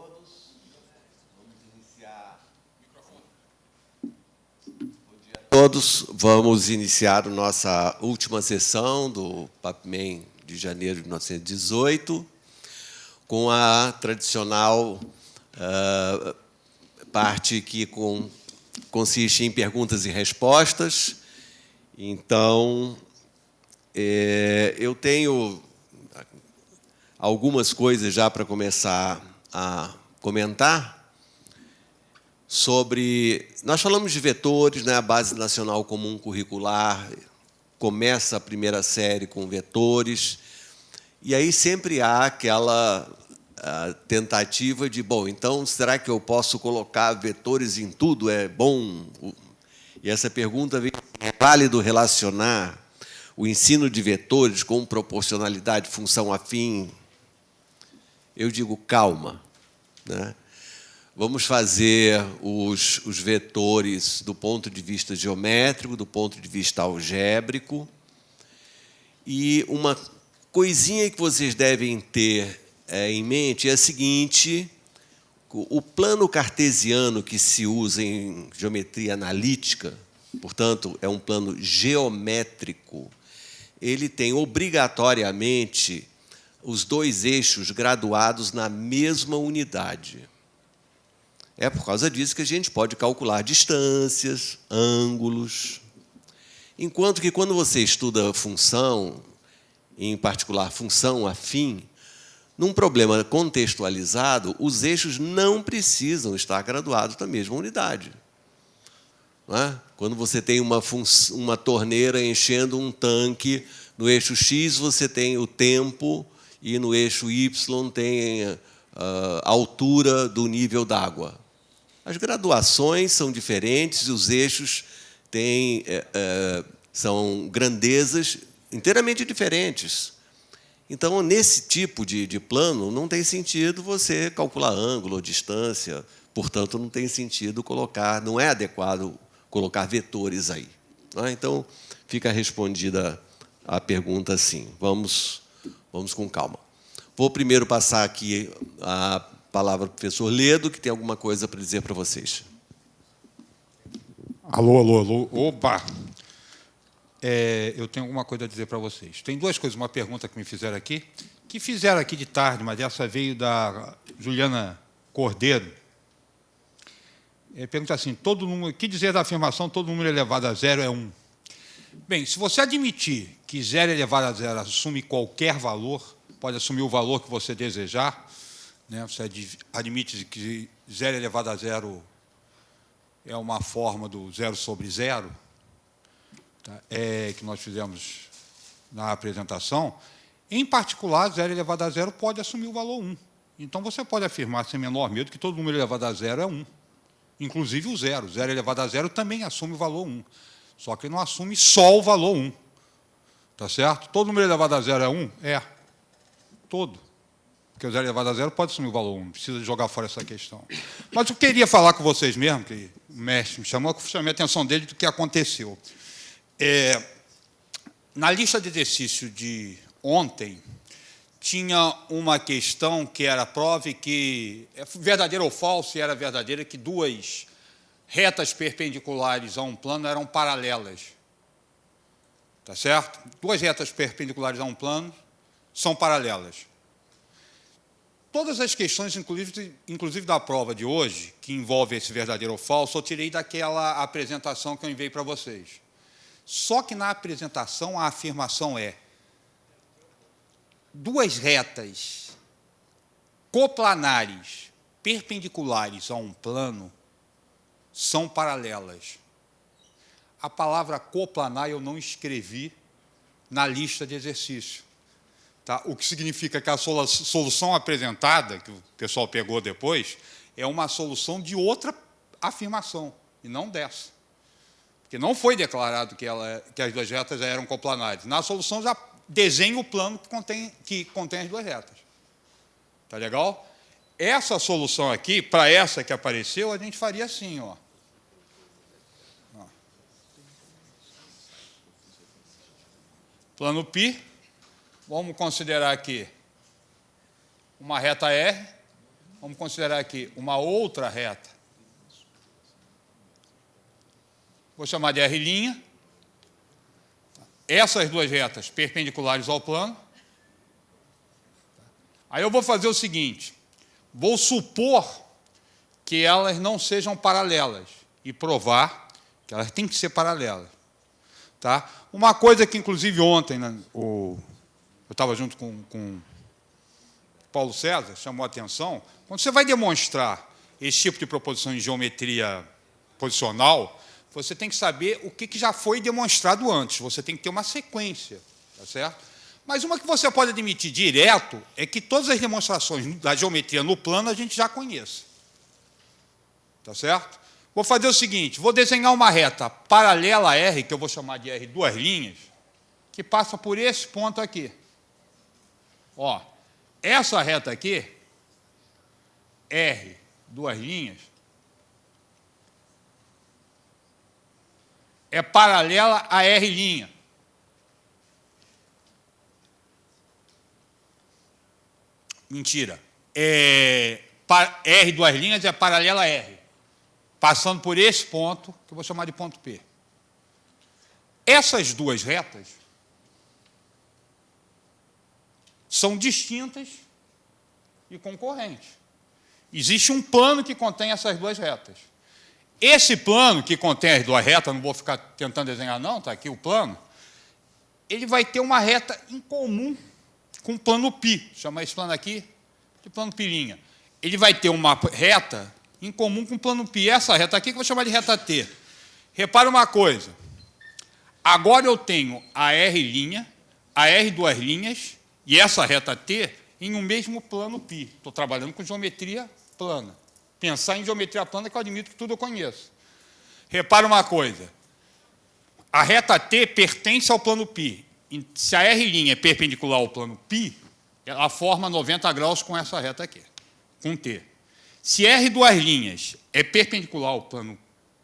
todos. Vamos iniciar. Bom dia a todos. Vamos iniciar a nossa última sessão do PAPMEM de janeiro de 1918, com a tradicional parte que consiste em perguntas e respostas. Então, eu tenho algumas coisas já para começar a comentar sobre... Nós falamos de vetores, né? A Base Nacional Comum Curricular começa a primeira série com vetores, e aí sempre há aquela tentativa de, bom, então, será que eu posso colocar vetores em tudo? É bom? E essa pergunta vem: é válido relacionar o ensino de vetores com proporcionalidade, função afim? Eu digo, calma, né? Vamos fazer os vetores do ponto de vista geométrico, do ponto de vista algébrico. E uma coisinha que vocês devem ter em mente é a seguinte: o plano cartesiano que se usa em geometria analítica, portanto, é um plano geométrico, ele tem obrigatoriamente os dois eixos graduados na mesma unidade. É por causa disso que a gente pode calcular distâncias, ângulos. Enquanto que, quando você estuda função, em particular função afim, num problema contextualizado, os eixos não precisam estar graduados na mesma unidade. Não é? Quando você tem uma torneira enchendo um tanque, no eixo X você tem o tempo, e no eixo Y tem a altura do nível d'água. As graduações são diferentes, os eixos são grandezas inteiramente diferentes. Então, nesse tipo de plano, não tem sentido você calcular ângulo ou distância, portanto, não tem sentido colocar, não é adequado colocar vetores aí. Não é? Então, fica respondida a pergunta assim. Vamos com calma. Vou primeiro passar aqui a palavra para o professor Ledo, que tem alguma coisa para dizer para vocês. Alô, alô, alô. Opa! Eu tenho alguma coisa a dizer para vocês. Tem duas coisas. Uma pergunta que me fizeram aqui, de tarde, mas essa veio da Juliana Cordeiro. Pergunta assim: todo número, que dizer da afirmação todo número elevado a zero é 1? Bem, se você admitir que zero elevado a zero assume qualquer valor, pode assumir o valor que você desejar, né? Você admite que zero elevado a zero é uma forma do zero sobre zero, tá? Que nós fizemos na apresentação. Em particular, zero elevado a zero pode assumir o valor 1. Então, você pode afirmar, sem menor medo, que todo número elevado a zero é 1. Inclusive o zero. Zero elevado a zero também assume o valor 1. Só que não assume só o valor 1. Tá certo? Todo número elevado a zero é 1? É. Todo. Porque o zero elevado a zero pode assumir o valor 1. Não precisa jogar fora essa questão. Mas eu queria falar com vocês mesmo, que o mestre me chamou, que eu chamei a atenção dele do que aconteceu. Na lista de exercício de ontem, tinha uma questão que era prove que é verdadeira ou falsa, e era verdadeira, que duas retas perpendiculares a um plano eram paralelas. Tá certo? Duas retas perpendiculares a um plano são paralelas. Todas as questões, inclusive da prova de hoje, que envolve esse verdadeiro ou falso, eu tirei daquela apresentação que eu enviei para vocês. Só que na apresentação a afirmação é: duas retas coplanares perpendiculares a um plano são paralelas. A palavra coplanar eu não escrevi na lista de exercício. Tá? O que significa que a solução apresentada, que o pessoal pegou depois, é uma solução de outra afirmação, e não dessa. Porque não foi declarado que as duas retas eram coplanares. Na solução já desenha o plano que contém as duas retas. Tá legal? Essa solução aqui, para essa que apareceu, a gente faria assim, ó. Plano π, vamos considerar aqui uma reta R Vamos considerar aqui uma outra reta. Vou chamar de R'. Essas duas retas perpendiculares ao plano. Aí eu vou fazer o seguinte, vou supor que elas não sejam paralelas e provar que elas têm que ser paralelas. Tá? Uma coisa que, inclusive, ontem, né, eu estava junto com Paulo César, chamou a atenção, quando você vai demonstrar esse tipo de proposição em geometria posicional, você tem que saber o que já foi demonstrado antes, você tem que ter uma sequência, tá certo? Mas uma que você pode admitir direto é que todas as demonstrações da geometria no plano a gente já conhece. Tá certo? Vou fazer o seguinte, vou desenhar uma reta paralela a R, que eu vou chamar de R', que passa por esse ponto aqui. Ó, essa reta aqui, R, duas linhas, é paralela a R'. Mentira. R, duas linhas, é paralela a R. Passando por esse ponto, que eu vou chamar de ponto P. Essas duas retas são distintas e concorrentes. Existe um plano que contém essas duas retas. Esse plano que contém as duas retas, não vou ficar tentando desenhar não, está aqui o plano, ele vai ter uma reta em comum com o plano π, chama esse plano aqui de plano π'. Ele vai ter uma reta em comum com o plano π. Essa reta aqui que eu vou chamar de reta T. Repara uma coisa, agora eu tenho a R', a R duas linhas e essa reta T em um mesmo plano π. Estou trabalhando com geometria plana. Pensar em geometria plana que eu admito que tudo eu conheço. Repara uma coisa, a reta T pertence ao plano π. Se a R' é perpendicular ao plano π, ela forma 90 graus com essa reta aqui, com T. Se R duas linhas é perpendicular ao plano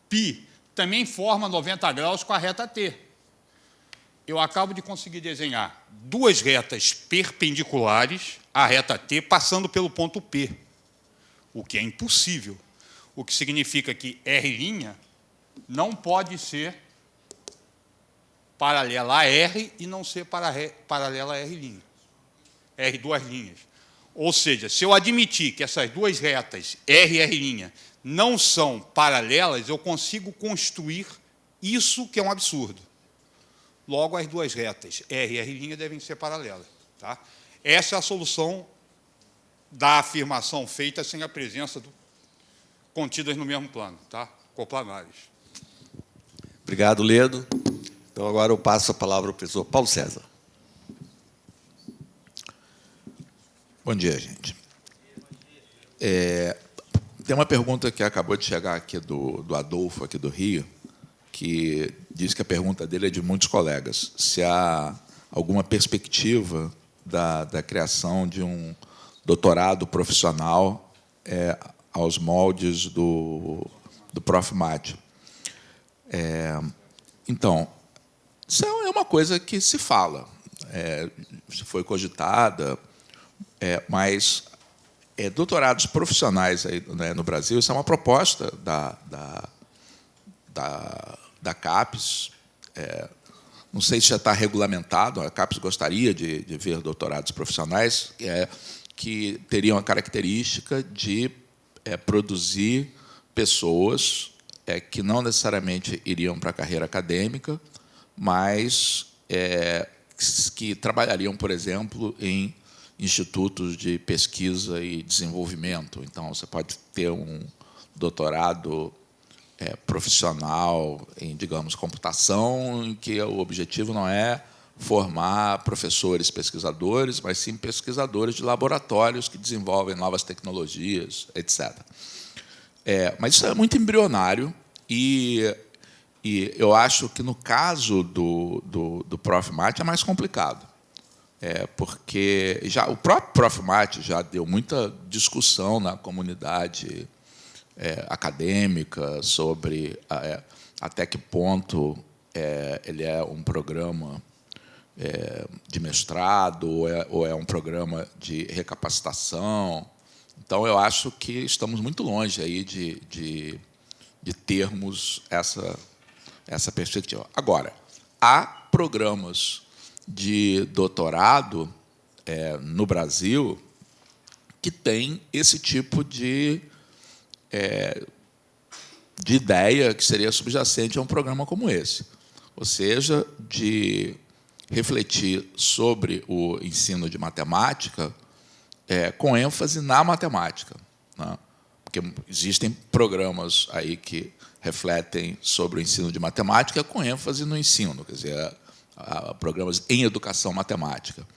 π, também forma 90 graus com a reta T. Eu acabo de conseguir desenhar duas retas perpendiculares à reta T passando pelo ponto P, o que é impossível. O que significa que R' não pode ser paralela a R e não ser paralela a R'. R duas linhas. Ou seja, se eu admitir que essas duas retas, R e R', não são paralelas, eu consigo construir isso que é um absurdo. Logo, as duas retas, R e R' devem ser paralelas. Tá? Essa é a solução da afirmação feita sem a presença contidas no mesmo plano, tá? Coplanares. Obrigado, Ledo. Então, agora eu passo a palavra ao professor Paulo César. Bom dia, gente. Tem uma pergunta que acabou de chegar aqui do Adolfo, aqui do Rio, que diz que a pergunta dele é de muitos colegas. Se há alguma perspectiva da criação de um doutorado profissional aos moldes do Prof. Mate. Então, isso é uma coisa que se fala, foi cogitada, mas doutorados profissionais aí, né, no Brasil, isso é uma proposta da CAPES. Não sei se já está regulamentado, a CAPES gostaria de ver doutorados profissionais que teriam a característica de produzir pessoas que não necessariamente iriam para a carreira acadêmica, mas que trabalhariam, por exemplo, em institutos de pesquisa e desenvolvimento. Então, você pode ter um doutorado profissional em, digamos, computação, em que o objetivo não é formar professores pesquisadores, mas sim pesquisadores de laboratórios que desenvolvem novas tecnologias, etc. Mas isso é muito embrionário e eu acho que, no caso do Prof. Mate, é mais complicado. Porque o próprio Prof. Mate já deu muita discussão na comunidade acadêmica sobre até que ponto ele é um programa de mestrado ou é um programa de recapacitação, Então, eu acho que estamos muito longe aí de termos essa perspectiva. Agora, há programas de doutorado no Brasil que têm esse tipo de ideia que seria subjacente a um programa como esse. Ou seja, de refletir sobre o ensino de matemática com ênfase na matemática, né? Porque existem programas aí que refletem sobre o ensino de matemática com ênfase no ensino, quer dizer, há programas em educação matemática.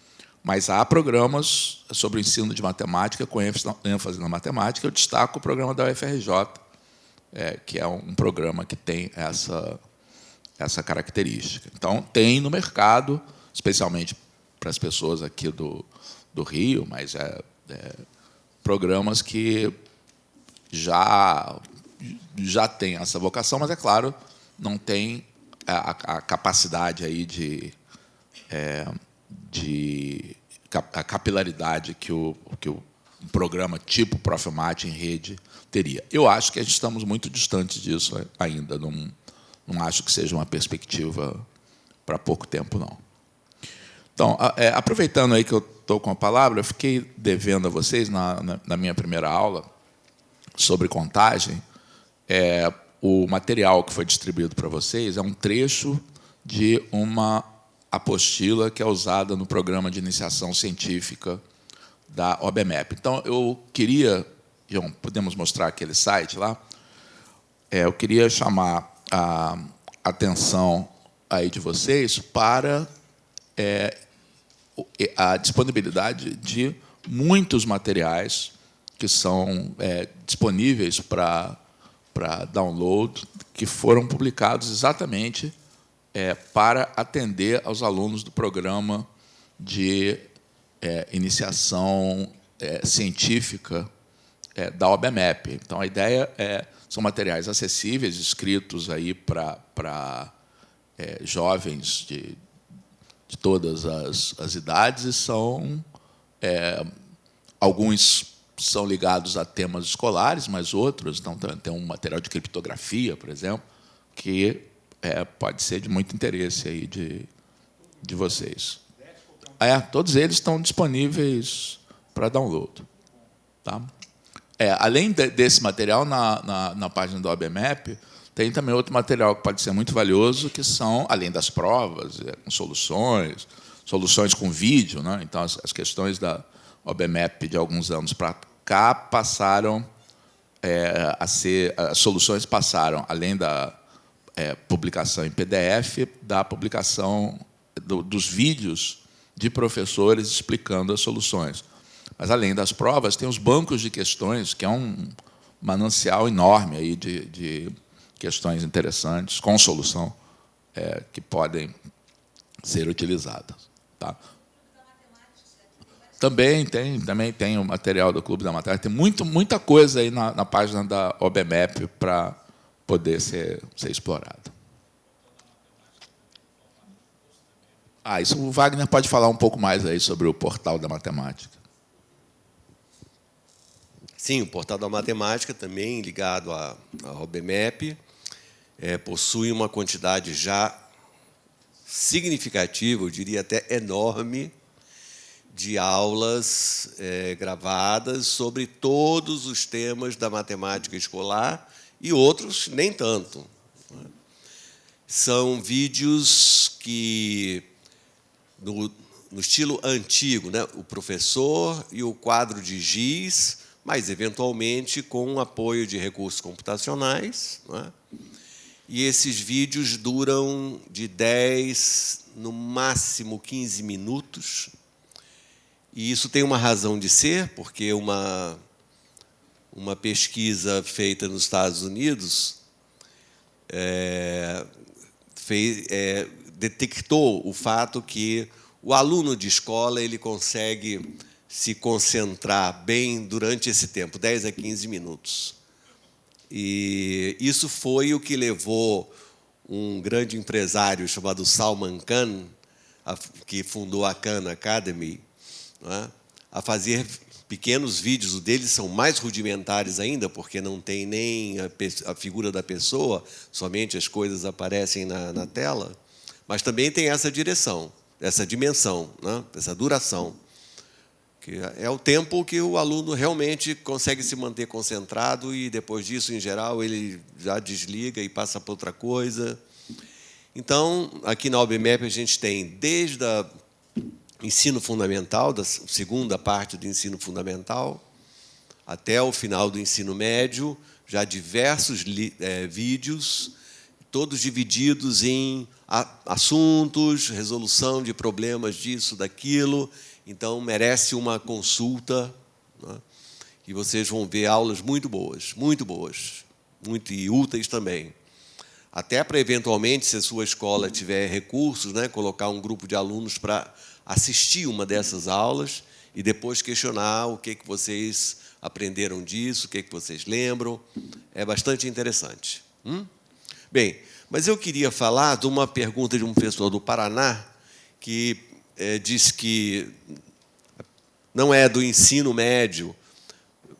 Mas há programas sobre o ensino de matemática com ênfase na matemática. Eu destaco o programa da UFRJ, que é um programa que tem essa característica. Então, tem no mercado, especialmente para as pessoas aqui do Rio, mas programas que já têm essa vocação, mas, é claro, não tem a capacidade aí a capilaridade que um programa tipo Profmat em rede teria. Eu acho que estamos muito distantes disso ainda. Não acho que seja uma perspectiva para pouco tempo, não. Então, aproveitando aí que eu estou com a palavra, eu fiquei devendo a vocês, na minha primeira aula, sobre contagem, o material que foi distribuído para vocês é um trecho de uma apostila que é usada no programa de iniciação científica da OBMEP. Então, eu queria, João, podemos mostrar aquele site lá? Eu queria chamar a atenção aí de vocês para a disponibilidade de muitos materiais que são disponíveis para download, que foram publicados exatamente para atender aos alunos do programa de iniciação científica da OBMEP. Então, a ideia são materiais acessíveis, escritos aí para jovens de todas as idades, e são alguns são ligados a temas escolares, mas outros tem um material de criptografia, por exemplo, que pode ser de muito interesse aí de vocês. Todos eles estão disponíveis para download. Tá? Além desse material, na página do OBMEP, tem também outro material que pode ser muito valioso, que são, além das provas, com soluções com vídeo, né? Então, as questões da OBMEP de alguns anos para cá passaram as soluções passaram, além da publicação em PDF, da publicação dos vídeos de professores explicando as soluções. Mas, além das provas, tem os bancos de questões, que é um manancial enorme aí de questões interessantes, com solução, que podem ser utilizadas. Tá? Também tem o material do Clube da Matemática. Tem muita coisa aí na página da OBMEP para poder ser explorado. Isso o Wagner pode falar um pouco mais aí sobre o Portal da Matemática. Sim, o Portal da Matemática, também ligado à OBMEP, possui uma quantidade já significativa, eu diria até enorme, de aulas gravadas sobre todos os temas da matemática escolar e outros nem tanto. São vídeos que, no estilo antigo, né, o professor e o quadro de giz, mas, eventualmente, com o apoio de recursos computacionais, né? E esses vídeos duram de 10, no máximo 15 minutos. E isso tem uma razão de ser, porque uma pesquisa feita nos Estados Unidos detectou o fato que o aluno de escola ele consegue se concentrar bem durante esse tempo, 10 a 15 minutos. E isso foi o que levou um grande empresário chamado Salman Khan, que fundou a Khan Academy, né, a fazer pequenos vídeos, os deles são mais rudimentares ainda, porque não tem nem a figura da pessoa, somente as coisas aparecem na tela, mas também tem essa direção, essa dimensão, né? Essa duração, que é o tempo que o aluno realmente consegue se manter concentrado e, depois disso, em geral, ele já desliga e passa para outra coisa. Então, aqui na OBMEP, a gente tem, desde o ensino fundamental, da segunda parte do ensino fundamental, até o final do ensino médio, já diversos vídeos, todos divididos em assuntos, resolução de problemas disso, daquilo. Então, merece uma consulta, né? E vocês vão ver aulas muito boas, muito úteis também. Até para, eventualmente, se a sua escola tiver recursos, né, colocar um grupo de alunos para assistir uma dessas aulas e depois questionar o que vocês aprenderam disso, o que vocês lembram. É bastante interessante. Bem, mas eu queria falar de uma pergunta de um professor do Paraná que diz que não é do ensino médio,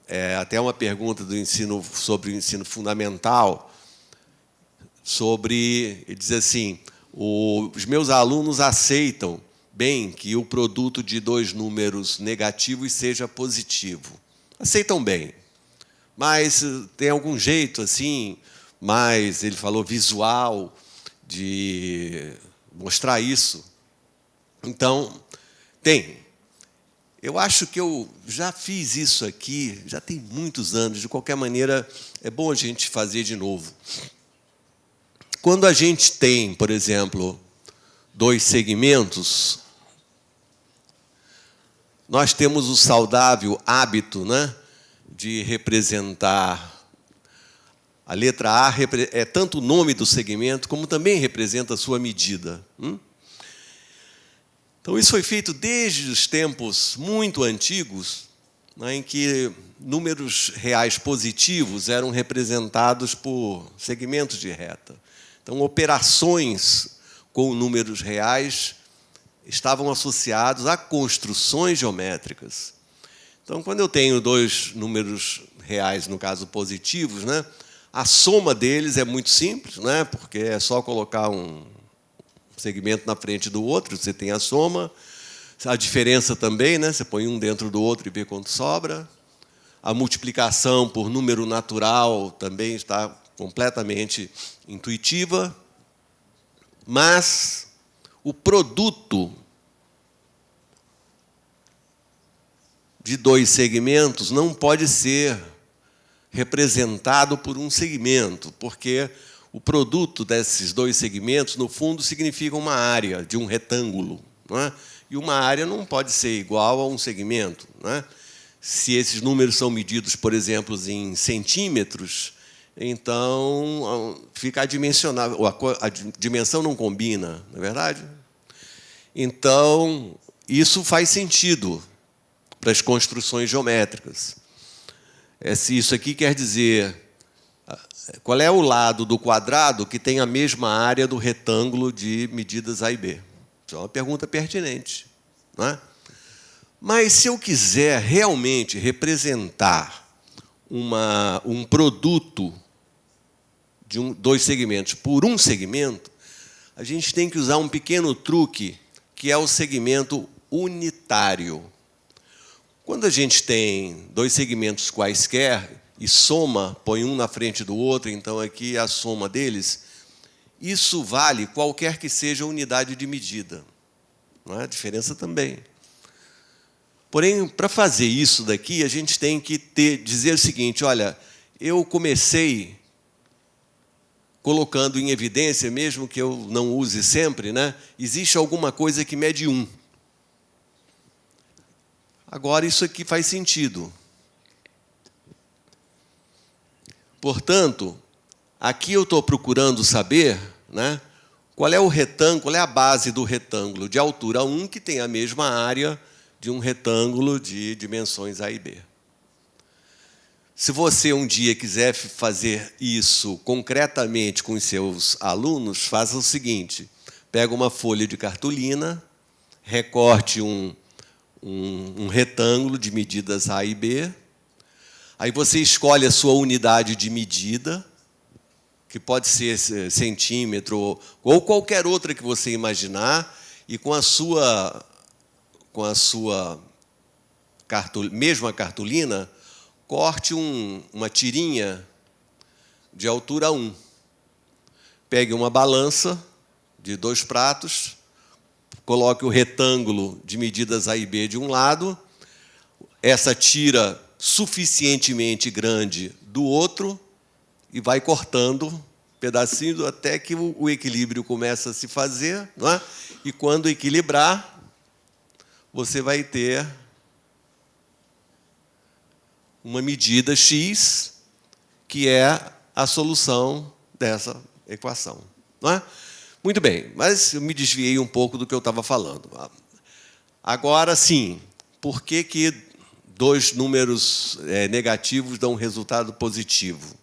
é até uma pergunta sobre o ensino fundamental, ele diz assim: os meus alunos aceitam bem que o produto de dois números negativos seja positivo. Aceitam bem, mas tem algum jeito assim, mais, ele falou, visual, de mostrar isso. Então, tem. Eu acho que eu já fiz isso aqui, já tem muitos anos. De qualquer maneira, é bom a gente fazer de novo. Quando a gente tem, por exemplo, dois segmentos, nós temos o saudável hábito, né, de representar. A letra A é tanto o nome do segmento, como também representa a sua medida. Então, isso foi feito desde os tempos muito antigos, né, em que números reais positivos eram representados por segmentos de reta. Então, operações com números reais estavam associados a construções geométricas. Então, quando eu tenho dois números reais, no caso positivos, né, a soma deles é muito simples, né, porque é só colocar um segmento na frente do outro, você tem a soma. A diferença também, né, você põe um dentro do outro e vê quanto sobra. A multiplicação por número natural também está completamente intuitiva. Mas o produto de dois segmentos não pode ser representado por um segmento, porque o produto desses dois segmentos, no fundo, significa uma área de um retângulo, não é? E uma área não pode ser igual a um segmento, não é? Se esses números são medidos, por exemplo, em centímetros, então fica adimensionável, a dimensão não combina, não é verdade? Então, isso faz sentido para as construções geométricas. Isso aqui quer dizer, qual é o lado do quadrado que tem a mesma área do retângulo de medidas A e B? Isso é uma pergunta pertinente, não é? Mas, se eu quiser realmente representar um produto de dois segmentos por um segmento, a gente tem que usar um pequeno truque, que é o segmento unitário. Quando a gente tem dois segmentos quaisquer e soma, põe um na frente do outro, então aqui é a soma deles, isso vale qualquer que seja a unidade de medida. Não é? A diferença também. Porém, para fazer isso daqui, a gente tem que dizer o seguinte: olha, eu comecei colocando em evidência, mesmo que eu não use sempre, né, existe alguma coisa que mede 1. Agora, isso aqui faz sentido. Portanto, aqui eu estou procurando saber, né, qual é o retângulo, qual é a base do retângulo de altura 1, que tem a mesma área de um retângulo de dimensões A e B. Se você um dia quiser fazer isso concretamente com os seus alunos, faça o seguinte: pega uma folha de cartolina, recorte um um retângulo de medidas A e B. Aí você escolhe a sua unidade de medida, que pode ser centímetro ou qualquer outra que você imaginar, e com a sua mesma cartolina, corte uma tirinha de altura 1. Pegue uma balança de 2 pratos, coloque o retângulo de medidas A e B de um lado, essa tira suficientemente grande do outro, e vai cortando pedacinhos até que o equilíbrio começa a se fazer, não é? E quando equilibrar, você vai ter uma medida x, que é a solução dessa equação, não é? Muito bem, mas eu me desviei um pouco do que eu estava falando. Agora, sim, por que 2 números negativos dão um resultado positivo?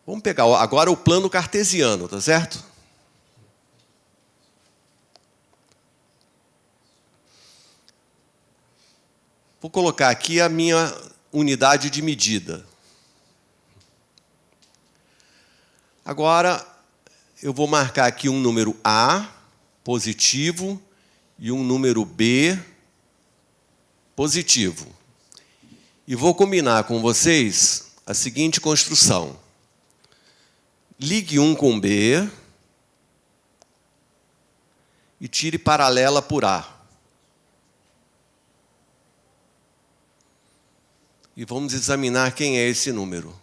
Vamos pegar agora o plano cartesiano, tá certo? Vou colocar aqui a minha unidade de medida. Agora, eu vou marcar aqui um número A positivo e um número B positivo. E vou combinar com vocês a seguinte construção. Ligue um com B e tire paralela por A. E vamos examinar quem é esse número.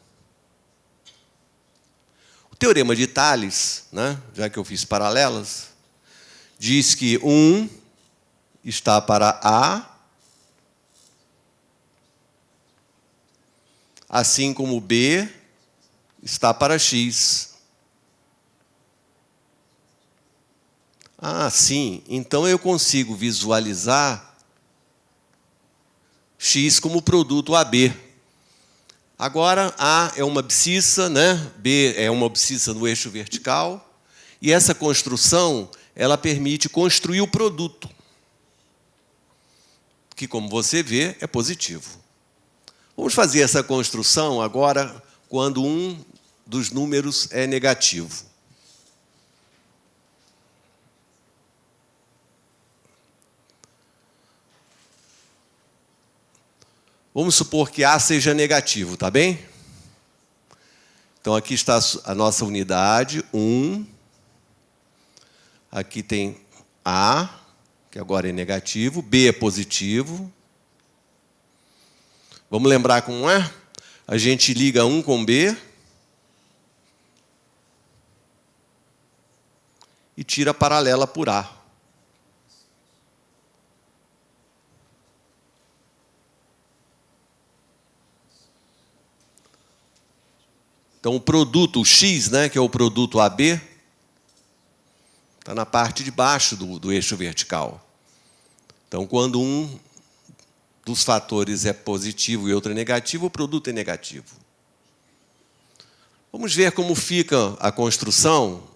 O teorema de Tales, né, já que eu fiz paralelas, diz que 1 está para A, assim como B está para X. Ah, sim. Então eu consigo visualizar X como produto AB. Agora, A é uma abscissa, né? B é uma abscissa no eixo vertical, e essa construção ela permite construir o produto, que, como você vê, é positivo. Vamos fazer essa construção agora quando um dos números é negativo. Vamos supor que A seja negativo, tá bem? Então, aqui está a nossa unidade, 1. Aqui tem A, que agora é negativo, B é positivo. Vamos lembrar como é? A gente liga 1 com B e tira a paralela por A. Então, o produto X, né, que é o produto AB, está na parte de baixo do eixo vertical. Então, quando um dos fatores é positivo e outro é negativo, o produto é negativo. Vamos ver como fica a construção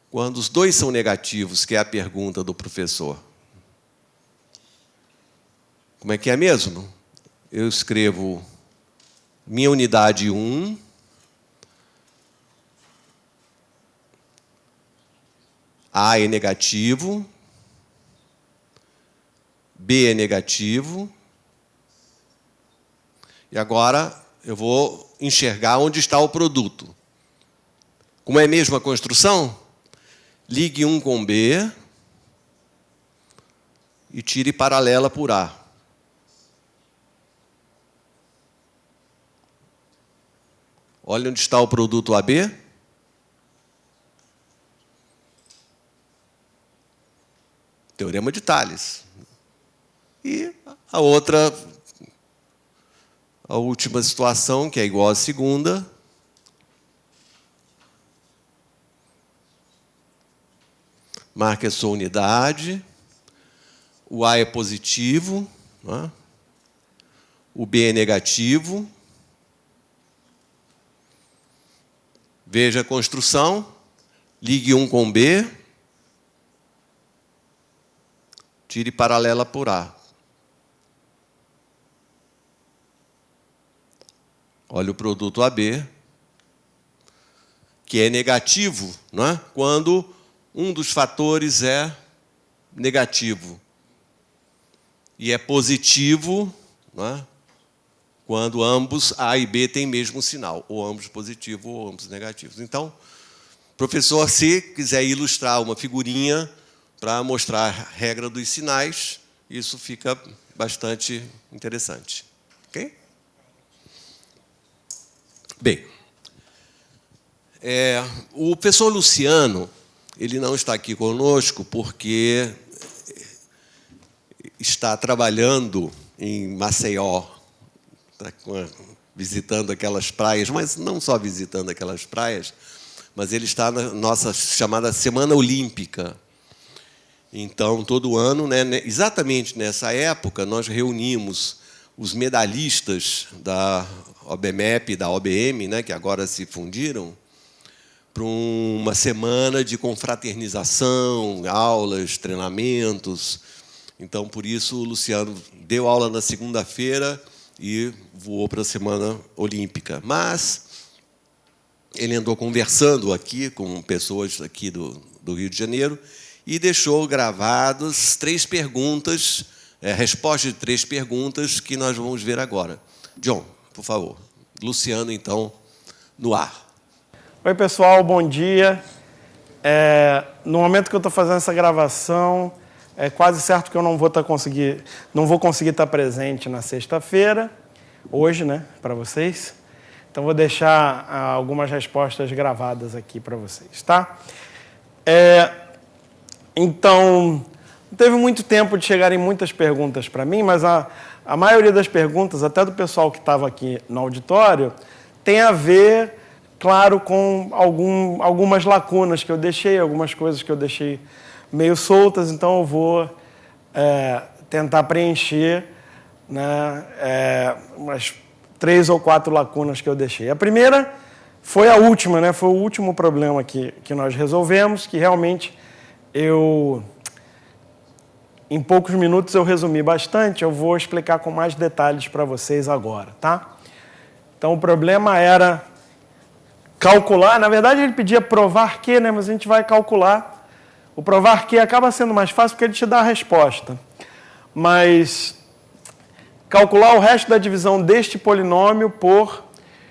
quando os dois são negativos, que é a pergunta do professor. Como é que é mesmo? Eu escrevo minha unidade 1, A é negativo, B é negativo, e agora eu vou enxergar onde está o produto. Como é a mesma construção, ligue 1 com B e tire paralela por A. Olha onde está o produto AB. Teorema de Tales. E a outra, a última situação, que é igual à segunda. Marque a sua unidade. O A é positivo, né? O B é negativo. Veja a construção, ligue 1 com B Tire paralela por A. Olha o produto AB, que é negativo, não é? Quando um dos fatores é negativo. E é positivo, não é? Quando ambos, A e B, têm mesmo sinal, ou ambos positivos ou ambos negativos. Então, professor, se quiser ilustrar uma figurinha para mostrar a regra dos sinais, isso fica bastante interessante. Ok? Bem, o professor Luciano, ele não está aqui conosco porque está trabalhando em Maceió, visitando aquelas praias, mas não só visitando aquelas praias, mas ele está na nossa chamada Semana Olímpica. Então, todo ano, né, exatamente nessa época, nós reunimos os medalhistas da OBMEP e da OBM, né, que agora se fundiram, para uma semana de confraternização, aulas, treinamentos. Então, por isso, o Luciano deu aula na segunda-feira e voou para a Semana Olímpica. Mas ele andou conversando aqui com pessoas aqui do Rio de Janeiro e deixou gravadas 3 perguntas, respostas de 3 perguntas que nós vamos ver agora. John, por favor. Luciano, então, no ar. Oi, pessoal, bom dia. No momento que eu estou fazendo essa gravação, é quase certo que eu não vou conseguir estar presente na sexta-feira, hoje, né, para vocês. Então, vou deixar algumas respostas gravadas aqui para vocês, tá? Então, não teve muito tempo de chegarem muitas perguntas para mim, mas a maioria das perguntas, até do pessoal que estava aqui no auditório, tem a ver, claro, com algumas lacunas que eu deixei, algumas coisas que eu deixei meio soltas, então eu vou tentar preencher, né, umas 3 ou 4 lacunas que eu deixei. A primeira foi a última, né, foi o último problema que nós resolvemos, que realmente em poucos minutos eu resumi bastante, eu vou explicar com mais detalhes para vocês agora, tá? Então, o problema era calcular, na verdade ele pedia provar que, né, mas a gente vai calcular. O provar que acaba sendo mais fácil porque ele te dá a resposta. Mas calcular o resto da divisão deste polinômio por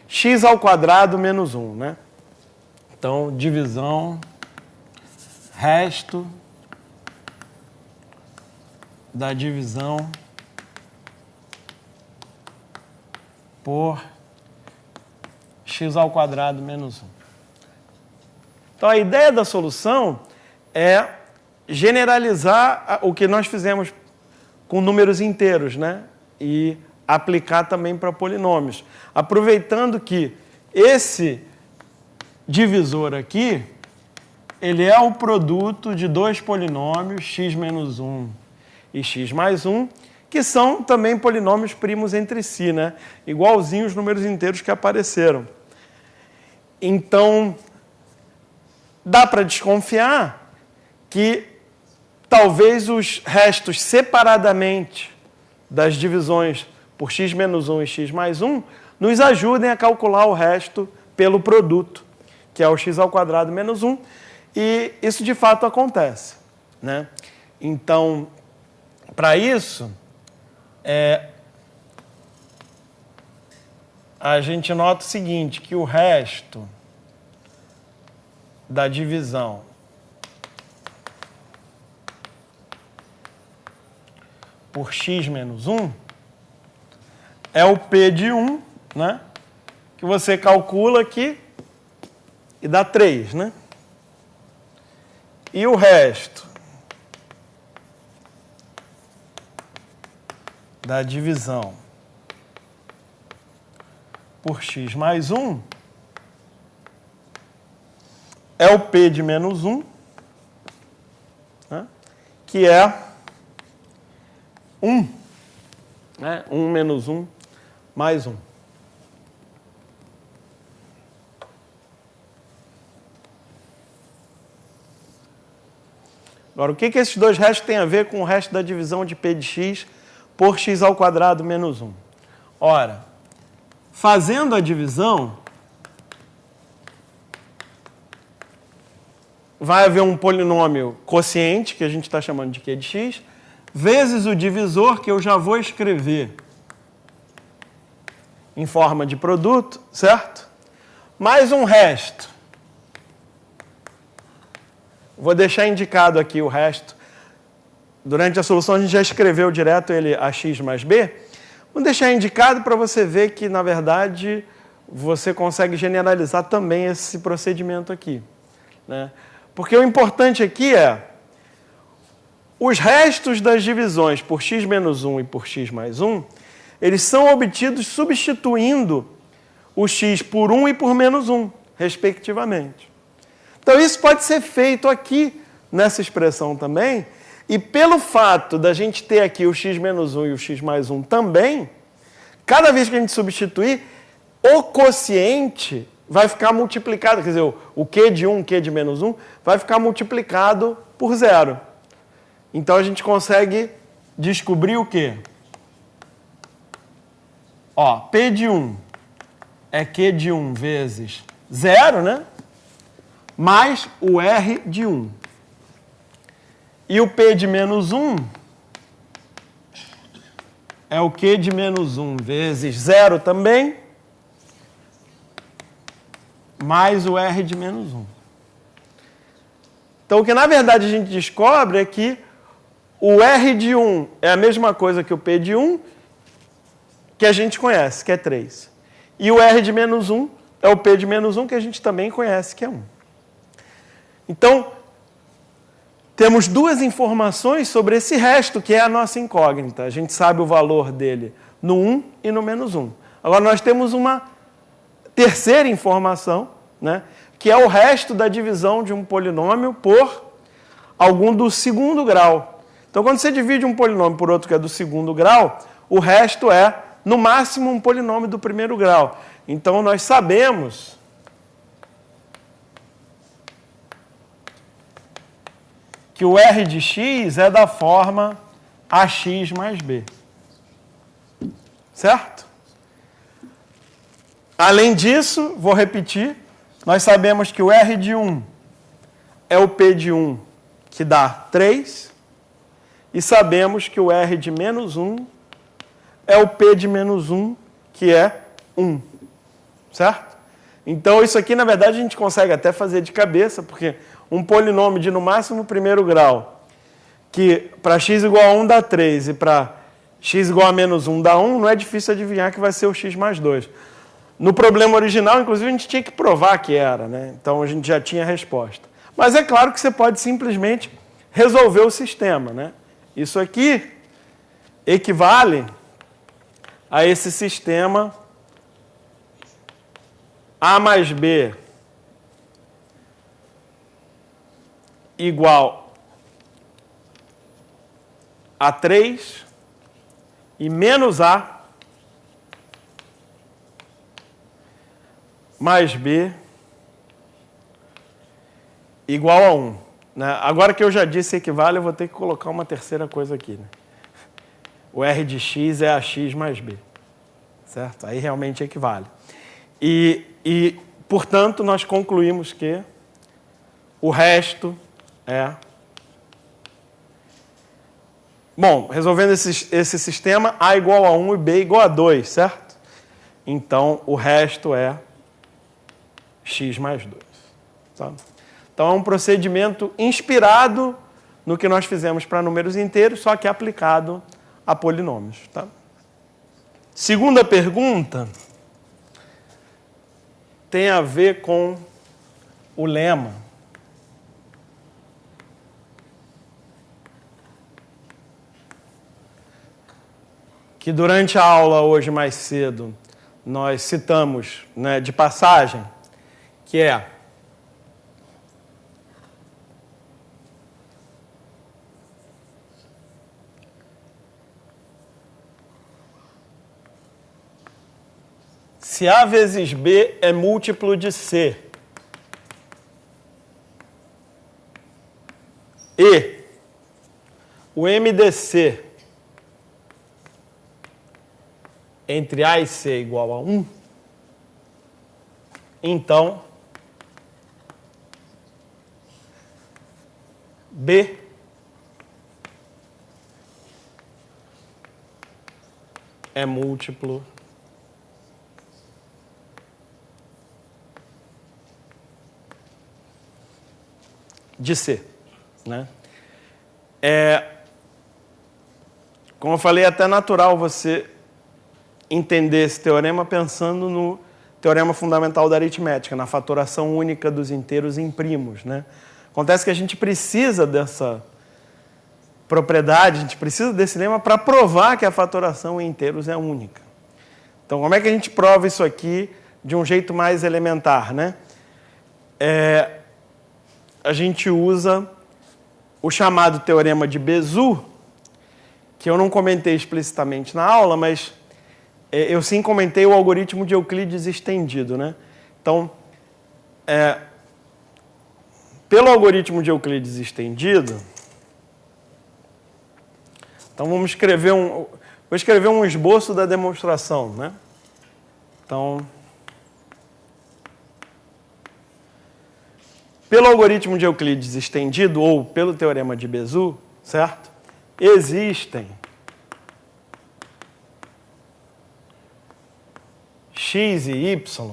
x² menos 1, né? Então, divisão, resto da divisão por x² menos 1. Então, a ideia da solução é generalizar o que nós fizemos com números inteiros, né? E aplicar também para polinômios. Aproveitando que esse divisor aqui, ele é o produto de 2 polinômios, x menos 1 e x mais 1, que são também polinômios primos entre si, né? Igualzinhos os números inteiros que apareceram. Então, dá para desconfiar que talvez os restos separadamente das divisões por x menos 1 e x mais 1 nos ajudem a calcular o resto pelo produto, que é o x² menos 1, e isso de fato acontece, né? Então, para isso, a gente nota o seguinte, que o resto da divisão por x menos 1 é o P de 1, né? Que você calcula aqui e dá 3, né? E o resto da divisão por x mais 1 é o P de menos 1, né? Que é 1, né? 1 menos 1 mais 1. Agora, o que esses dois restos têm a ver com o resto da divisão de P de x por x ao quadrado menos 1? Ora, fazendo a divisão, vai haver um polinômio quociente, que a gente está chamando de Q de x, vezes o divisor, que eu já vou escrever em forma de produto, certo? Mais um resto. Vou deixar indicado aqui o resto. Durante a solução a gente já escreveu direto ele ax mais b. Vou deixar indicado para você ver que, na verdade, você consegue generalizar também esse procedimento aqui, né? Porque o importante aqui é os restos das divisões por x menos 1 e por x mais 1, eles são obtidos substituindo o x por 1 e por menos 1, respectivamente. Então, isso pode ser feito aqui, nessa expressão também, e pelo fato da gente ter aqui o x menos 1 e o x mais 1 também, cada vez que a gente substituir, o quociente vai ficar multiplicado, quer dizer, o Q de 1, Q de menos 1, vai ficar multiplicado por 0. Então, a gente consegue descobrir o quê? Ó, P de 1 é Q de 1 vezes 0, né? Mais o R de 1. E o P de menos 1 é o Q de menos 1 vezes 0 também, mais o R de menos 1. Então, o que na verdade a gente descobre é que o R de 1 é a mesma coisa que o P de 1, que a gente conhece, que é 3. E o R de menos 1 é o P de menos 1, que a gente também conhece, que é 1. Então, temos duas informações sobre esse resto, que é a nossa incógnita. A gente sabe o valor dele no 1 e no menos 1. Agora, nós temos uma terceira informação, né, que é o resto da divisão de um polinômio por algum do segundo grau. Então, quando você divide um polinômio por outro que é do segundo grau, o resto é, no máximo, um polinômio do primeiro grau. Então, nós sabemos que o R de x é da forma ax mais b. Certo? Além disso, vou repetir, nós sabemos que o R de 1 é o P de 1, que dá 3, e sabemos que o R de menos 1 é o P de menos 1, que é 1. Certo? Então, isso aqui, na verdade, a gente consegue até fazer de cabeça, porque um polinômio de, no máximo, primeiro grau, que para x igual a 1 dá 3 e para x igual a menos 1 dá 1, não é difícil adivinhar que vai ser o x mais 2. No problema original, inclusive, a gente tinha que provar que era, né? Então, a gente já tinha a resposta. Mas é claro que você pode simplesmente resolver o sistema, né? Isso aqui equivale a esse sistema A mais B igual a 3 e menos A mais B igual a 1. Né? Agora que eu já disse equivale, eu vou ter que colocar uma terceira coisa aqui. Né? O R de x é ax mais b. Certo? Aí realmente equivale. E, portanto, nós concluímos que o resto é... Bom, resolvendo esse sistema, A igual a 1 e B igual a 2, certo? Então, o resto é x mais 2. Tá? Então, é um procedimento inspirado no que nós fizemos para números inteiros, só que aplicado a polinômios. Tá? Segunda pergunta tem a ver com o lema. Que durante a aula hoje mais cedo nós citamos, né, de passagem, que é se A vezes B é múltiplo de C e o MDC entre A e C é igual a 1, então B é múltiplo de C, né? Como eu falei, é até natural você entender esse teorema pensando no teorema fundamental da aritmética, na fatoração única dos inteiros em primos, né? Acontece que a gente precisa dessa propriedade, a gente precisa desse lema para provar que a fatoração em inteiros é única. Então, como é que a gente prova isso aqui de um jeito mais elementar, né? A gente usa o chamado teorema de Bézout, que eu não comentei explicitamente na aula, mas eu sim comentei o algoritmo de Euclides estendido, né? Então, pelo algoritmo de Euclides estendido, então vou escrever um esboço da demonstração, né? Então, pelo algoritmo de Euclides estendido, ou pelo teorema de Bézout, certo? Existem x e y.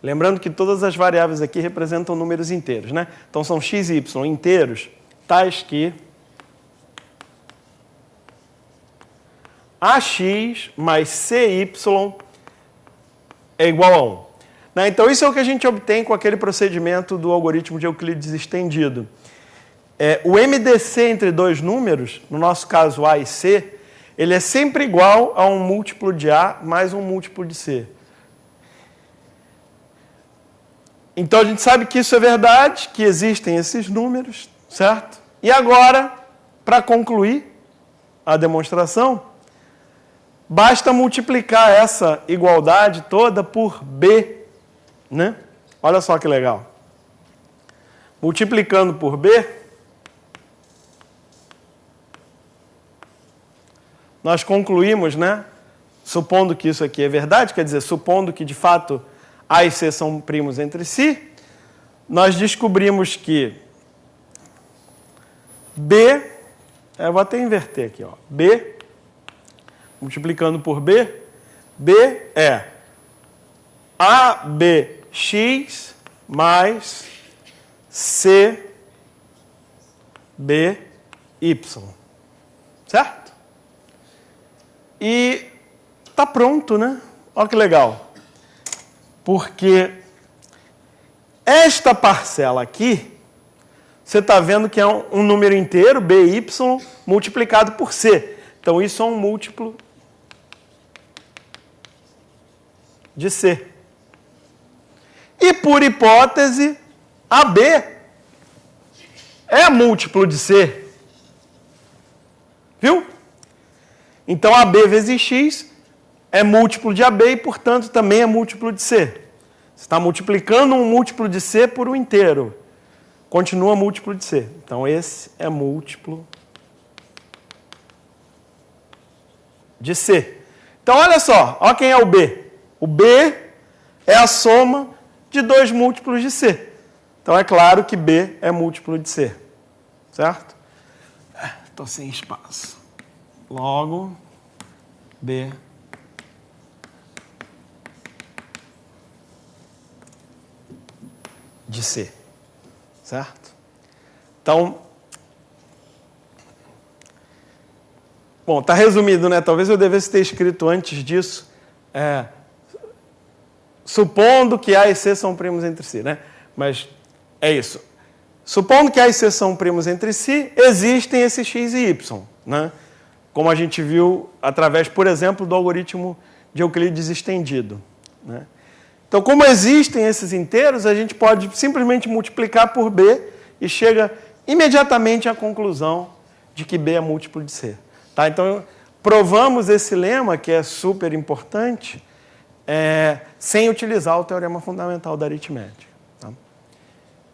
Lembrando que todas as variáveis aqui representam números inteiros, né? Então são x e y inteiros, tais que ax mais cy é igual a 1. Né? Então isso é o que a gente obtém com aquele procedimento do algoritmo de Euclides estendido. O MDC entre dois números, no nosso caso A e C, ele é sempre igual a um múltiplo de A mais um múltiplo de C. Então a gente sabe que isso é verdade, que existem esses números, certo? E agora, para concluir a demonstração, basta multiplicar essa igualdade toda por B, né? Olha só que legal. Multiplicando por B, nós concluímos, né? Supondo que isso aqui é verdade, quer dizer, supondo que de fato A e C são primos entre si, nós descobrimos que B, eu vou até inverter aqui, ó, B, multiplicando por B, B é ABX mais CBY, certo? E tá pronto, né? Olha que legal. Porque esta parcela aqui, você está vendo que é um número inteiro, BY, multiplicado por C. Então, isso é um múltiplo de C. E, por hipótese, AB é múltiplo de C. Viu? Então, AB vezes X é múltiplo de AB e, portanto, também é múltiplo de C. Você está multiplicando um múltiplo de C por um inteiro. Continua múltiplo de C. Então, esse é múltiplo de C. Então, olha só. Olha quem é o B. O B é a soma de dois múltiplos de C. Então, é claro que B é múltiplo de C. Certo? Estou sem espaço. Logo, B de C. Certo? Então, bom, está resumido, né? Talvez eu devesse ter escrito antes disso, supondo que A e C são primos entre si, né? Mas é isso. Supondo que A e C são primos entre si, existem esses x e y, né? Como a gente viu através, por exemplo, do algoritmo de Euclides estendido, né? Então, como existem esses inteiros, a gente pode simplesmente multiplicar por B e chega imediatamente à conclusão de que B é múltiplo de C. Tá? Então, provamos esse lema, que é super importante, sem utilizar o teorema fundamental da aritmética. Tá?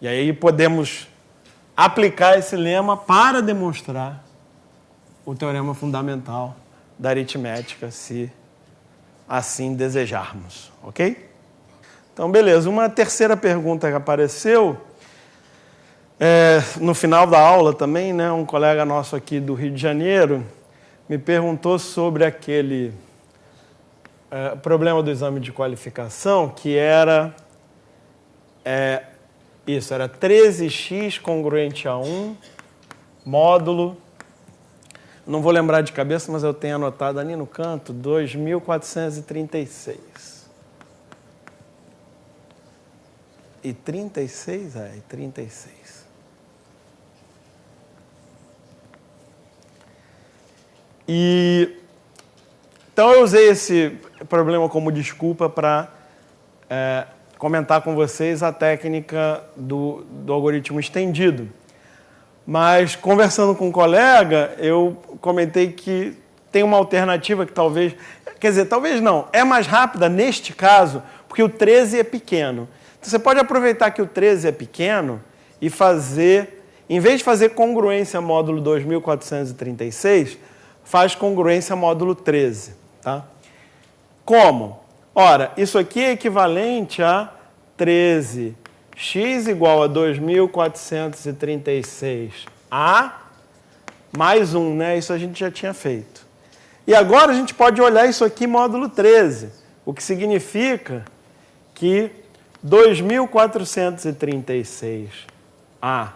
E aí podemos aplicar esse lema para demonstrar o teorema fundamental da aritmética, se assim desejarmos, ok? Então, beleza. Uma terceira pergunta que apareceu no final da aula também, né? Um colega nosso aqui do Rio de Janeiro me perguntou sobre aquele problema do exame de qualificação, que era isso, era 13x congruente a 1, módulo, não vou lembrar de cabeça, mas eu tenho anotado ali no canto, 2436. E 36? E 36. Então eu usei esse problema como desculpa para comentar com vocês a técnica do algoritmo estendido. Mas, conversando com um colega, eu comentei que tem uma alternativa que talvez... Quer dizer, talvez não. É mais rápida neste caso, porque o 13 é pequeno. Então, você pode aproveitar que o 13 é pequeno e fazer... Em vez de fazer congruência módulo 2436, faz congruência módulo 13. Tá? Como? Ora, isso aqui é equivalente a 13x igual a 2436A mais 1, né? Isso a gente já tinha feito. E agora a gente pode olhar isso aqui módulo 13, o que significa que 2436A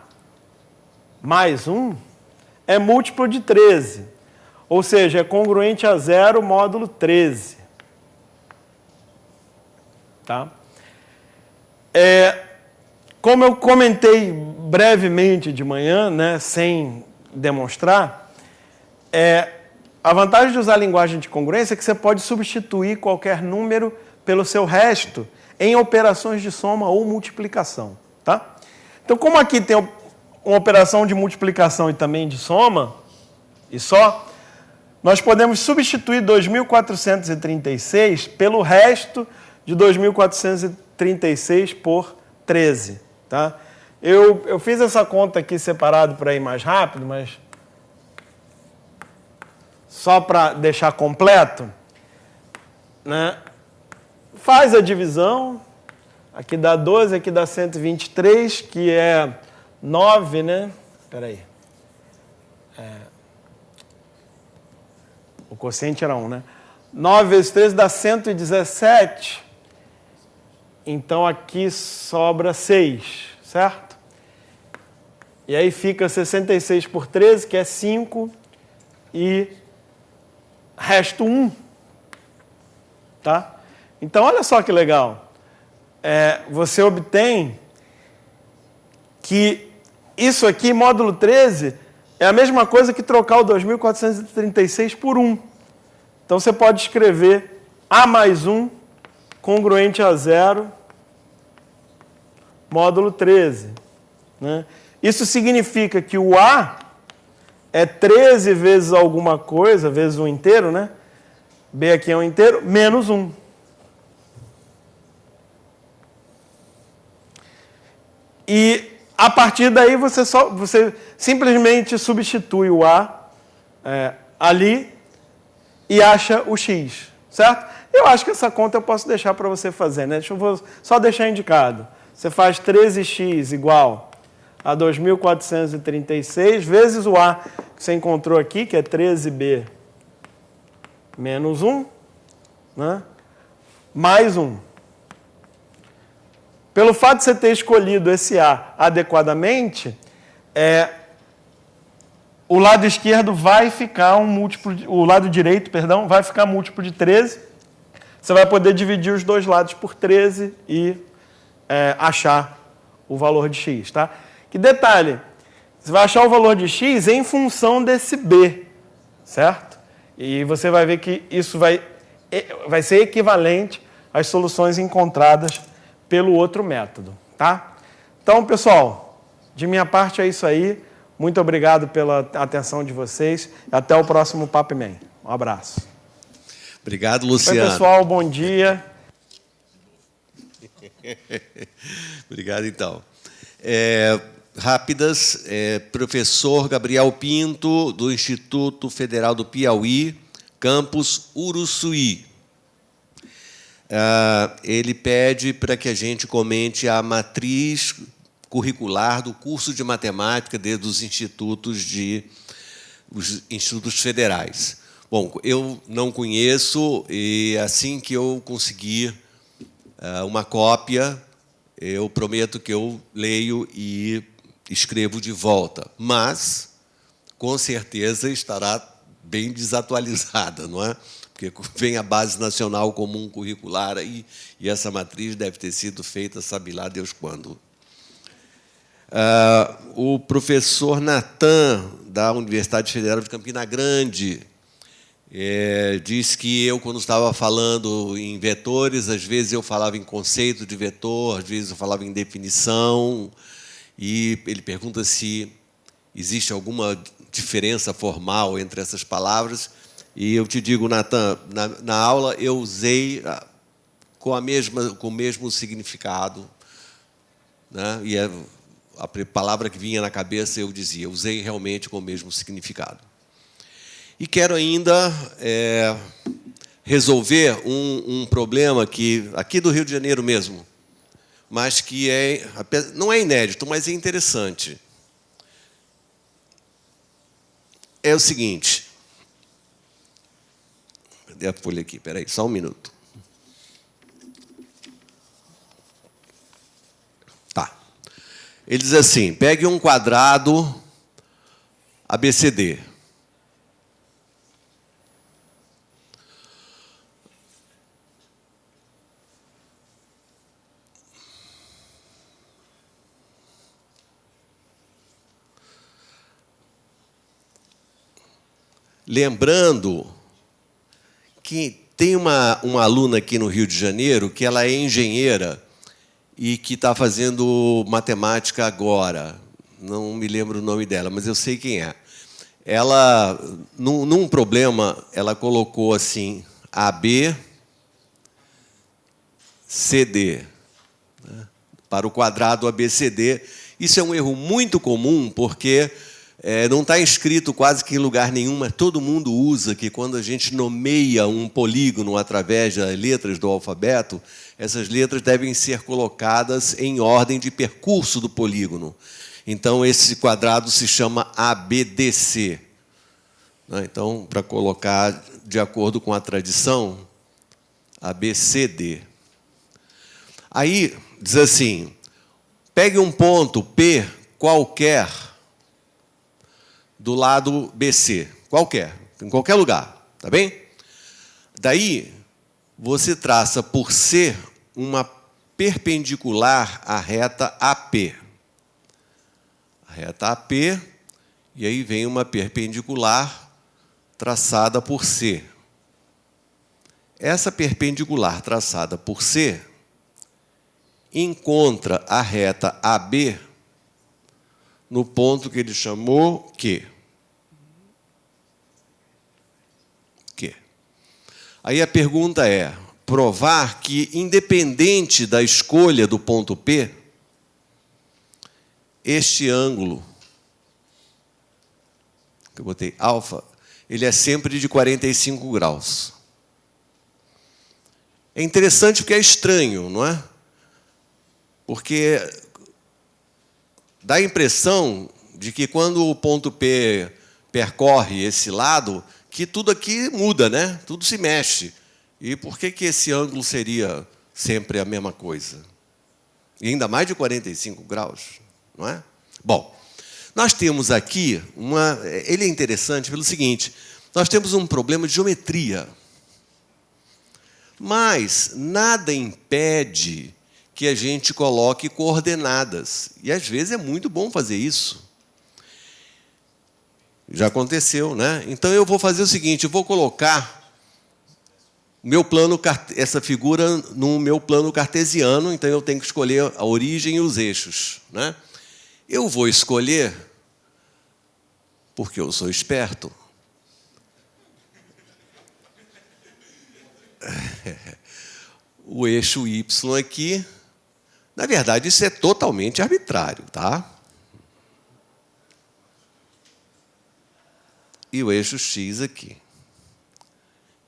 mais 1 é múltiplo de 13, ou seja, é congruente a 0 módulo 13. Tá? Como eu comentei brevemente de manhã, né, sem demonstrar, a vantagem de usar a linguagem de congruência é que você pode substituir qualquer número pelo seu resto em operações de soma ou multiplicação. Tá? Então, como aqui tem uma operação de multiplicação e também de soma, e só, nós podemos substituir 2436 pelo resto de 2436 por 13. Tá? Eu fiz essa conta aqui separado para ir mais rápido, mas só para deixar completo, né? Faz a divisão, aqui dá 12, aqui dá 123, que é 9, né? Espera aí. O quociente era 1, né? 9 vezes 13 dá 117. Então, aqui sobra 6, certo? E aí fica 66 por 13, que é 5, e resto 1. Tá? Então, olha só que legal. Você obtém que isso aqui, módulo 13, é a mesma coisa que trocar o 2436 por 1. Então, você pode escrever A mais 1 congruente a 0, módulo 13. Né? Isso significa que o A é 13 vezes alguma coisa, vezes 1 inteiro, né? B aqui é 1 inteiro, menos 1. E a partir daí você simplesmente substitui o A ali e acha o X, certo? Eu acho que essa conta eu posso deixar para você fazer, né? Vou só deixar indicado. Você faz 13x igual a 2436 vezes o A que você encontrou aqui, que é 13b menos 1, né? Mais 1. Pelo fato de você ter escolhido esse A adequadamente, o lado esquerdo vai ficar o lado direito, perdão, vai ficar múltiplo de 13. Você vai poder dividir os dois lados por 13 e achar o valor de x, tá? Que detalhe, você vai achar o valor de x em função desse b, certo? E você vai ver que isso vai ser equivalente às soluções encontradas pelo outro método, tá? Então, pessoal, de minha parte é isso aí. Muito obrigado pela atenção de vocês. Até o próximo Papo Man. Um abraço. Obrigado, Luciano. Oi, pessoal, bom dia. Obrigado, então. rápidas. Professor Gabriel Pinto, do Instituto Federal do Piauí, campus Uruçuí. Ele pede para que a gente comente a matriz curricular do curso de matemática dos institutos federais. Bom, eu não conheço, e assim que eu conseguir uma cópia, eu prometo que eu leio e escrevo de volta. Mas, com certeza, estará bem desatualizada, não é? Porque vem a Base Nacional Comum Curricular aí, e essa matriz deve ter sido feita, sabe lá Deus quando. O professor Natan, da Universidade Federal de Campina Grande, diz que eu, quando estava falando em vetores, às vezes eu falava em conceito de vetor, às vezes eu falava em definição, e ele pergunta se existe alguma diferença formal entre essas palavras, e eu te digo, Natan, na aula eu usei com o mesmo significado, né? E a palavra que vinha na cabeça eu dizia, usei realmente com o mesmo significado. E quero ainda resolver um problema que, aqui do Rio de Janeiro mesmo, mas que não é inédito, mas é interessante. É o seguinte. Cadê a folha aqui? Espera aí, só um minuto. Tá. Ele diz assim, pegue um quadrado ABCD. Lembrando que tem uma aluna aqui no Rio de Janeiro que ela é engenheira e que está fazendo matemática agora. Não me lembro o nome dela, mas eu sei quem é. Ela, num problema, ela colocou assim, AB, CD, né, para o quadrado ABCD. Isso é um erro muito comum, porque não está escrito quase que em lugar nenhum, mas todo mundo usa que quando a gente nomeia um polígono através das letras do alfabeto, essas letras devem ser colocadas em ordem de percurso do polígono. Então, esse quadrado se chama ABDC. Então, para colocar de acordo com a tradição, ABCD. Aí, diz assim, pegue um ponto P qualquer do lado BC, qualquer, em qualquer lugar, tá bem? Daí, você traça por C uma perpendicular à reta AP. A reta AP, e aí vem uma perpendicular traçada por C. Essa perpendicular traçada por C encontra a reta AB no ponto que ele chamou Q. Aí a pergunta é, provar que, independente da escolha do ponto P, este ângulo, que eu botei alfa, ele é sempre de 45 graus. É interessante porque é estranho, não é? Porque dá a impressão de que quando o ponto P percorre esse lado, que tudo aqui muda, né? Tudo se mexe. E por que esse ângulo seria sempre a mesma coisa? E ainda mais de 45 graus, não é? Bom, nós temos aqui ele é interessante pelo seguinte, nós temos um problema de geometria. Mas nada impede que a gente coloque coordenadas. E, às vezes, é muito bom fazer isso. Já aconteceu, né? Então, eu vou fazer o seguinte, eu vou colocar essa figura no meu plano cartesiano, então eu tenho que escolher a origem e os eixos, né? Eu vou escolher, porque eu sou esperto, o eixo Y aqui. Na verdade, isso é totalmente arbitrário, tá? e o eixo x aqui.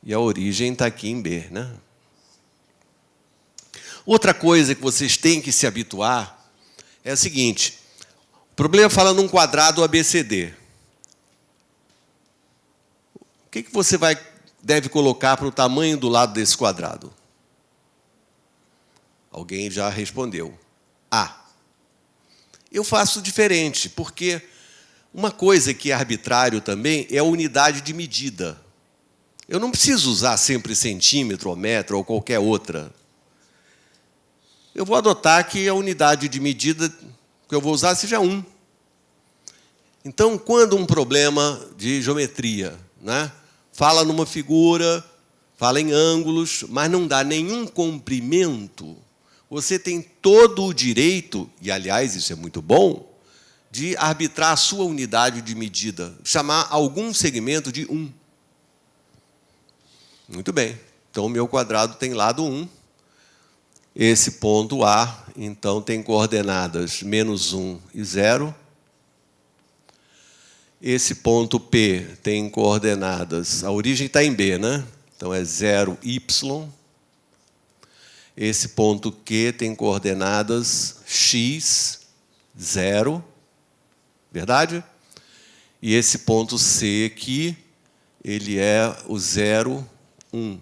E a origem está aqui em B, né? Outra coisa que vocês têm que se habituar é a seguinte. O problema fala num quadrado ABCD. O que você deve colocar para o tamanho do lado desse quadrado? Alguém já respondeu. A. Eu faço diferente, porque uma coisa que é arbitrário também é a unidade de medida. Eu não preciso usar sempre centímetro, ou metro, ou qualquer outra. Eu vou adotar que a unidade de medida que eu vou usar seja 1. Então, quando um problema de geometria, né, fala numa figura, fala em ângulos, mas não dá nenhum comprimento, você tem todo o direito, e, aliás, isso é muito bom, de arbitrar a sua unidade de medida, chamar algum segmento de 1. Muito bem. Então, o meu quadrado tem lado 1. Esse ponto A, então, tem coordenadas -1 e 0. Esse ponto P tem coordenadas... A origem está em B, né? Então, é 0, y. Esse ponto Q tem coordenadas x, 0. Verdade? E esse ponto C aqui, ele é o 0, 1.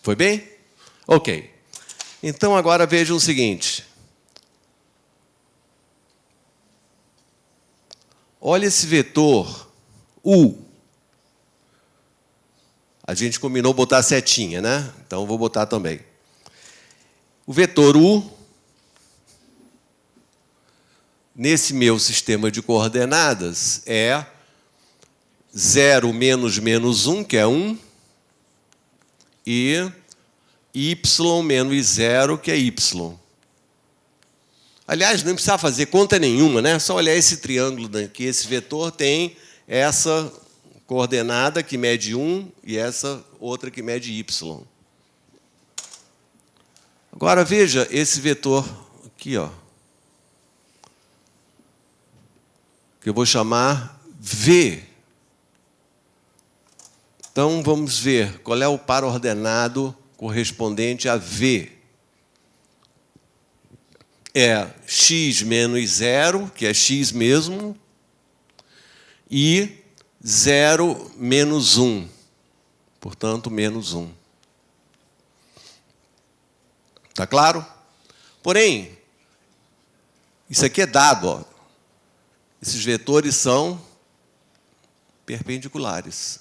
Foi bem? Ok. Então, agora vejam o seguinte. Olha esse vetor U. A gente combinou botar setinha, né? Então, eu vou botar também. O vetor U, nesse meu sistema de coordenadas, é 0 menos menos 1, que é 1, e y menos 0, que é y. Aliás, não precisa fazer conta nenhuma, né? Só olhar esse triângulo daqui. Esse vetor tem essa coordenada que mede 1 e essa outra que mede y. Agora, veja esse vetor aqui, ó, que eu vou chamar V. Então, vamos ver qual é o par ordenado correspondente a V. É x menos 0, que é x mesmo, e 0 menos 1, portanto, menos 1. Está claro? Porém, isso aqui é dado. Ó. Esses vetores são perpendiculares.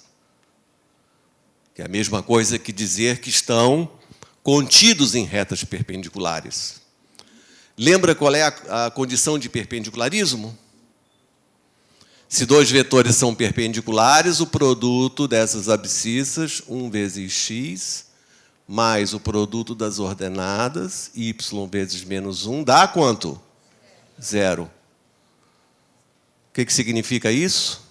Que é a mesma coisa que dizer que estão contidos em retas perpendiculares. Lembra qual é a condição de perpendicularismo? Se dois vetores são perpendiculares, o produto dessas abscissas, 1 vezes x, mais o produto das ordenadas, y vezes menos 1, dá quanto? 0. O que significa isso?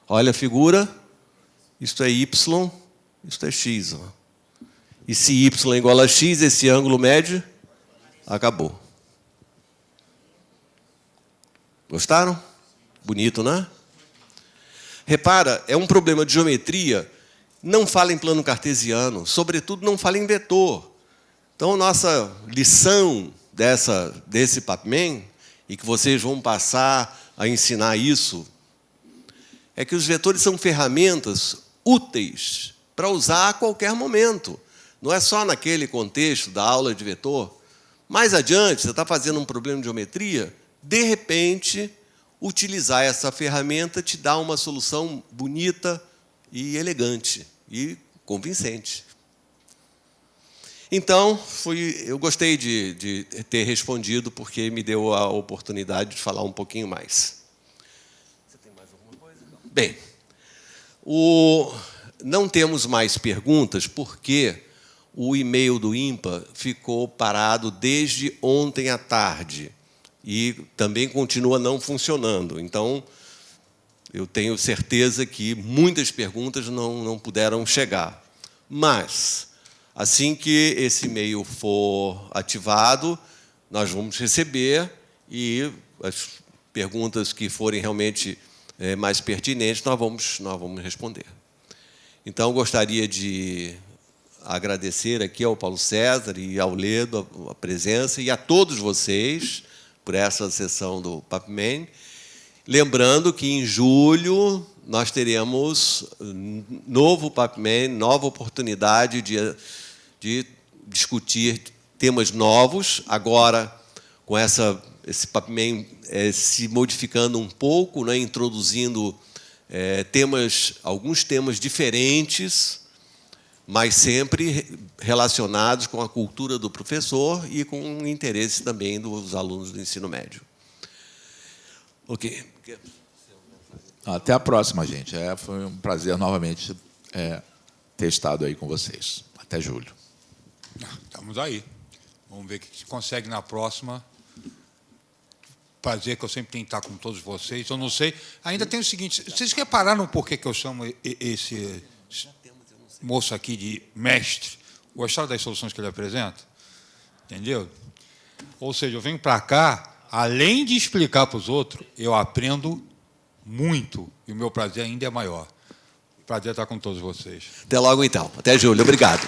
Olha a figura. Isto é y, isto é x. Ó. E se y é igual a x, esse ângulo mede, acabou. Gostaram? Bonito, né? Repara, é um problema de geometria. Não fala em plano cartesiano, sobretudo não fala em vetor. Então, nossa lição desse Papman, e que vocês vão passar a ensinar isso, é que os vetores são ferramentas úteis para usar a qualquer momento. Não é só naquele contexto da aula de vetor. Mais adiante, você está fazendo um problema de geometria, de repente, utilizar essa ferramenta te dá uma solução bonita e elegante e convincente. Então, eu gostei de ter respondido, porque me deu a oportunidade de falar um pouquinho mais. Você tem mais alguma coisa? Bem, não temos mais perguntas, porque o e-mail do IMPA ficou parado desde ontem à tarde e também continua não funcionando. Então, eu tenho certeza que muitas perguntas não puderam chegar. Mas, assim que esse e-mail for ativado, nós vamos receber e perguntas que forem realmente mais pertinentes, nós vamos responder. Então, gostaria de agradecer aqui ao Paulo César e ao Ledo a presença e a todos vocês por essa sessão do PAPMEN. Lembrando que em julho nós teremos novo PAPMEN, nova oportunidade de discutir temas novos, agora com esse PAPMEN se modificando um pouco, né, introduzindo alguns temas diferentes, mas sempre relacionados com a cultura do professor e com o interesse também dos alunos do ensino médio. Ok. Até a próxima, gente. Foi um prazer novamente ter estado aí com vocês. Até julho. Estamos aí. Vamos ver o que se consegue na próxima. Prazer que eu sempre tenho que estar com todos vocês. Eu não sei. Ainda tem o seguinte: vocês repararam por que eu chamo esse moço aqui de mestre? Gostaram das soluções que ele apresenta? Entendeu? Ou seja, eu venho para cá, além de explicar para os outros, eu aprendo muito. E o meu prazer ainda é maior. Prazer estar com todos vocês. Até logo, então. Até julho. Obrigado.